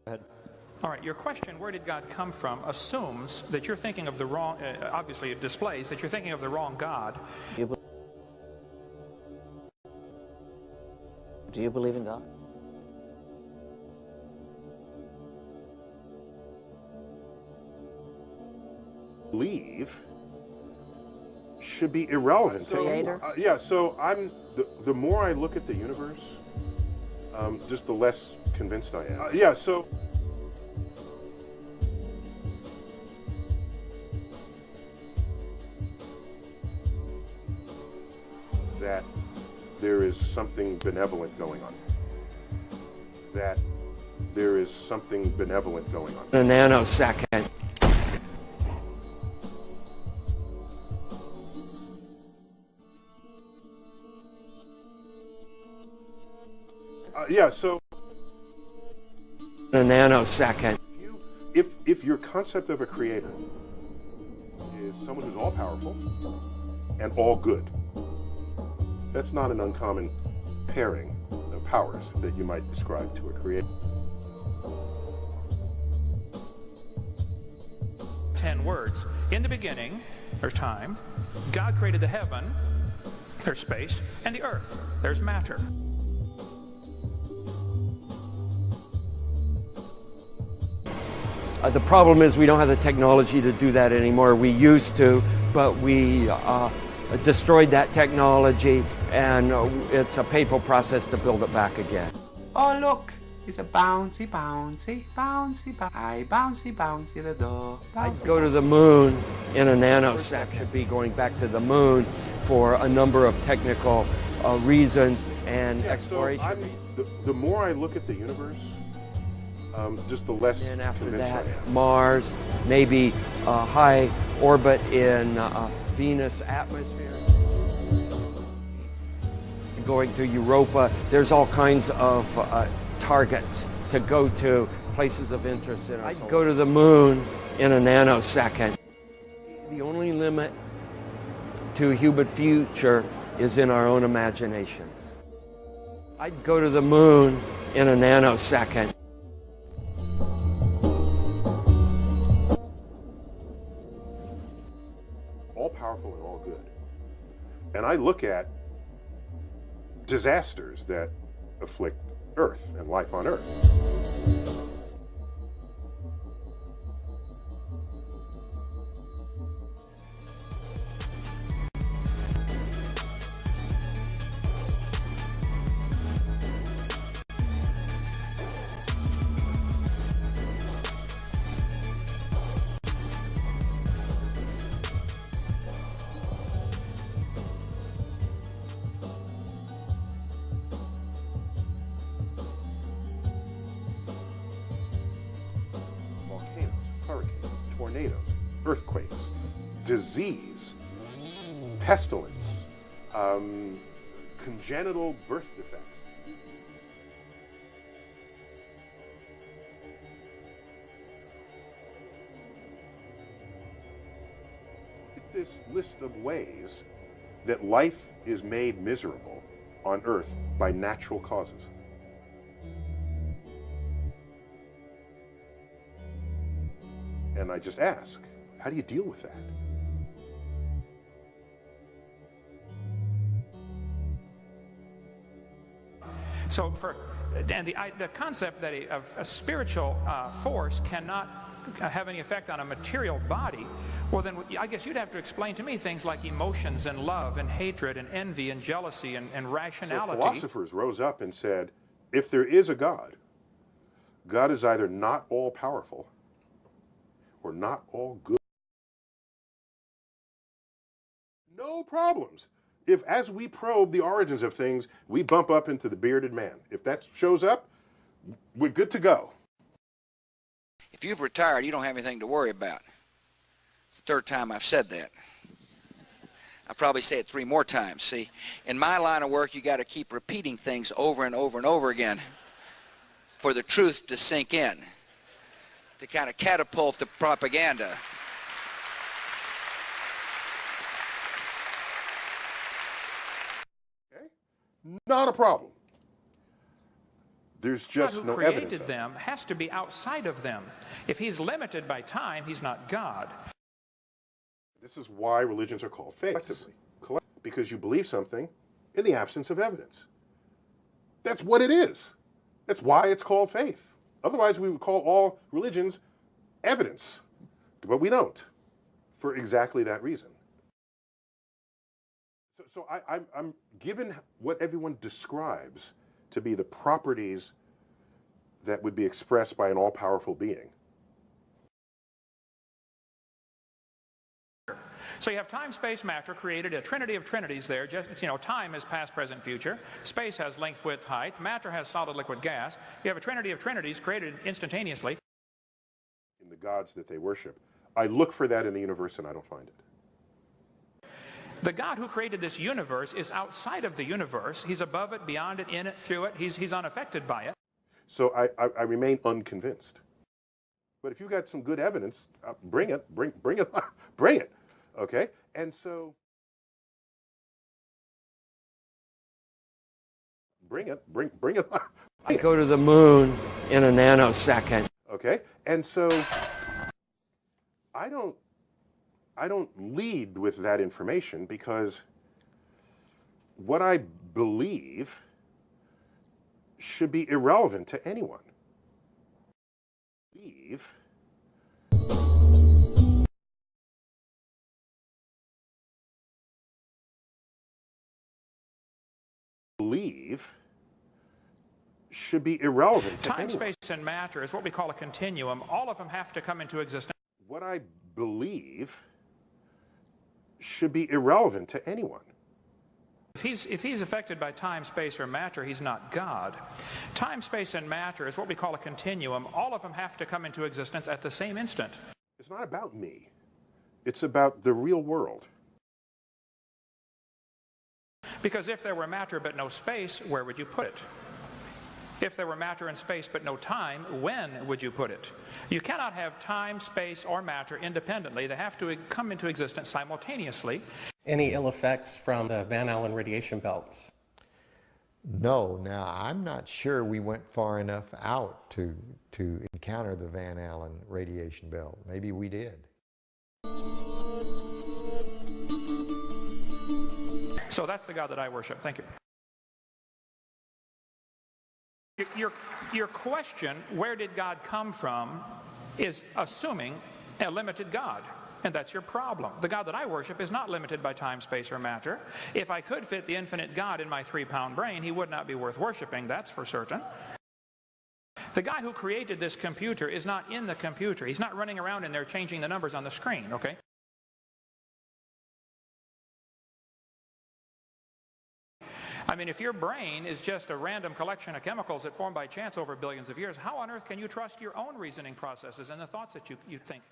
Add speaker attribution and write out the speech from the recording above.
Speaker 1: ahead.
Speaker 2: All right, your question, where did God come from, assumes that you're thinking of the wrong, obviously it displays that you're thinking of the wrong God.
Speaker 3: Do you believe in God?
Speaker 4: Believe should be irrelevant.
Speaker 3: Creator?
Speaker 4: Yeah, so the more I look at the universe, just the less convinced I am. Yeah, so that there is something benevolent going on. That there is something benevolent going on.
Speaker 3: In a nanosecond.
Speaker 4: Yeah, so
Speaker 3: In a nanosecond.
Speaker 4: if your concept of a creator is someone who's all powerful and all good, that's not an uncommon pairing of powers that you might describe to a creator.
Speaker 2: 10 words. In the beginning, there's time. God created the heaven, there's space, and the earth, there's matter.
Speaker 3: The problem is we don't have the technology to do that anymore. We used to, but we destroyed that technology, and it's a painful process to build it back again.
Speaker 5: Oh look, it's a bouncy, bouncy, bouncy, bouncy, bouncy the door.
Speaker 3: I'd go to the moon in a nanosecond. Should be going back to the moon for a number of technical reasons and exploration.
Speaker 4: So the more I look at the universe, just the less
Speaker 3: and after
Speaker 4: convinced
Speaker 3: that,
Speaker 4: I am.
Speaker 3: Mars, maybe high orbit in Venus atmosphere. Going to Europa, there's all kinds of targets to go to, places of interest in our solar. I'd go to the moon in a nanosecond. The only limit to human future is in our own imaginations. I'd go to the moon in a nanosecond.
Speaker 4: All powerful and all good. And I look at disasters that afflict Earth and life on Earth. Volcanoes, hurricanes, tornadoes, earthquakes, disease, pestilence, congenital birth defects. Look at this list of ways that life is made miserable on Earth by natural causes. And I just ask, how do you deal with that?
Speaker 2: So and the concept that a spiritual force cannot have any effect on a material body, well then I guess you'd have to explain to me things like emotions and love and hatred and envy and jealousy and rationality.
Speaker 4: So philosophers rose up and said, if there is a God, God is either not all powerful or not all good. No problems. If, as we probe the origins of things, we bump up into the bearded man. If that shows up, we're good to go.
Speaker 6: If you've retired, you don't have anything to worry about. It's the third time I've said that. I'll probably say it 3 more times. See, in my line of work, you got to keep repeating things over and over and over again for the truth to sink in, to kind of catapult the propaganda.
Speaker 4: Okay? Not a problem. There's just no
Speaker 2: God who
Speaker 4: evidence
Speaker 2: created
Speaker 4: of it.
Speaker 2: them has to be outside of them. If he's limited by time, he's not God.
Speaker 4: This is why religions are called faiths. Because you believe something in the absence of evidence. That's what it is. That's why it's called faith. Otherwise, we would call all religions evidence. But we don't, for exactly that reason. So I'm given what everyone describes to be the properties that would be expressed by an all-powerful being.
Speaker 2: So you have time, space, matter, created a trinity of trinities there. Just, you know, time is past, present, future. Space has length, width, height. Matter has solid, liquid, gas. You have a trinity of trinities created instantaneously.
Speaker 4: In the gods that they worship. I look for that in the universe and I don't find it.
Speaker 2: The God who created this universe is outside of the universe. He's above it, beyond it, in it, through it. He's unaffected by it.
Speaker 4: So I remain unconvinced. But if you've got some good evidence, bring it, bring it, bring it. Okay? And so, bring it.
Speaker 3: I go to the moon in a nanosecond.
Speaker 4: Okay? And so, I don't lead with that information because what I believe should be irrelevant to anyone. Believe should be irrelevant to anyone.
Speaker 2: Time, space, and matter is what we call a continuum. All of them have to come into existence.
Speaker 4: What I believe should be irrelevant to anyone.
Speaker 2: If he's affected by time, space, or matter, he's not God. Time, space, and matter is what we call a continuum. All of them have to come into existence at the same instant.
Speaker 4: It's not about me. It's about the real world.
Speaker 2: Because if there were matter but no space, where would you put it? If there were matter and space but no time, when would you put it? You cannot have time, space, or matter independently. They have to come into existence simultaneously.
Speaker 1: Any ill effects from the Van Allen radiation belts?
Speaker 7: No. Now, I'm not sure we went far enough out to encounter the Van Allen radiation belt. Maybe we did.
Speaker 2: So that's the God that I worship. Thank you. Your question, where did God come from, is assuming a limited God. And that's your problem. The God that I worship is not limited by time, space, or matter. If I could fit the infinite God in my 3-pound brain, he would not be worth worshiping, that's for certain. The guy who created this computer is not in the computer. He's not running around in there changing the numbers on the screen, okay? I mean, if your brain is just a random collection of chemicals that form by chance over billions of years, how on earth can you trust your own reasoning processes and the thoughts that you think?